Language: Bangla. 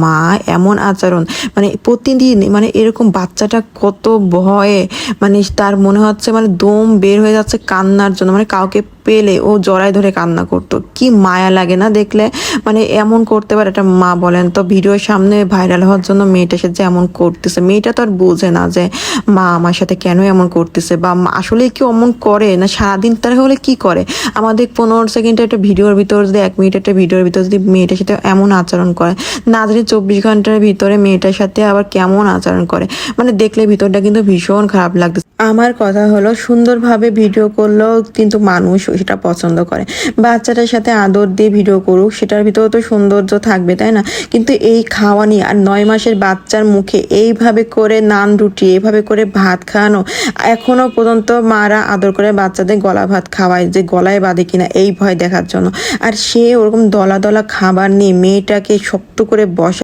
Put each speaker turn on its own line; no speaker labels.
মা এমন আচরণ, মানে প্রতিদিন মানে এরকম বাচ্চাটা কত ভয়ে, মানে তার মনে হচ্ছে মানে দম বের হয়ে যাচ্ছে কান্নার জন্য, মানে কাউকে পেলে ও জড়ায় ধরে কান্না করতো। কি মায়া লাগে না দেখলে, মানে এমন করতে পারে একটা মা বলেন তো? ভিডিওর সামনে ভাইরাল হওয়ার জন্য মেয়েটা সে যে এমন করতেছে, মেয়েটা তো আর বোঝে না যে মা আমার সাথে কেন এমন করতেছে, বা আসলে কি অমন করে না সারাদিন তার হলে কি করে। আমাদের 15 সেকেন্ডের একটা ভিডিওর ভিতর যদি 1 মিনিট একটা ভিডিওর ভিতর যদি মেয়েটার সাথে এমন আচরণ করে, না জানি 24 ঘন্টার ভিতরে মেয়েটার সাথে আবার কেমন আচরণ করে, মানে দেখলে ভিতরটা কিন্তু ভীষণ খারাপ লাগতেছে। আমার কথা হলো সুন্দরভাবে ভিডিও করলেও কিন্তু মানুষ সেটা পছন্দ করে। বাচ্চাটার সাথে আদর দিয়ে ভিডিও করুক, সেটার ভিতরে তো সৌন্দর্য থাকবে, তাই না? কিন্তু এই খাওয়ানি আর 9 মাসের বাচ্চার মুখে এইভাবে করে নান রুটি, এইভাবে করে ভাত খাওয়ানো, এখনো পর্যন্ত মারা আদর করে বাচ্চাদের গলা ভাত খাওয়ায়, যে গলায় বাঁধে কিনা এই ভয় দেখার জন্য। আর সে ওরকম দলা দলা খাবার নিয়ে মেয়েটাকে শক্ত করে বসা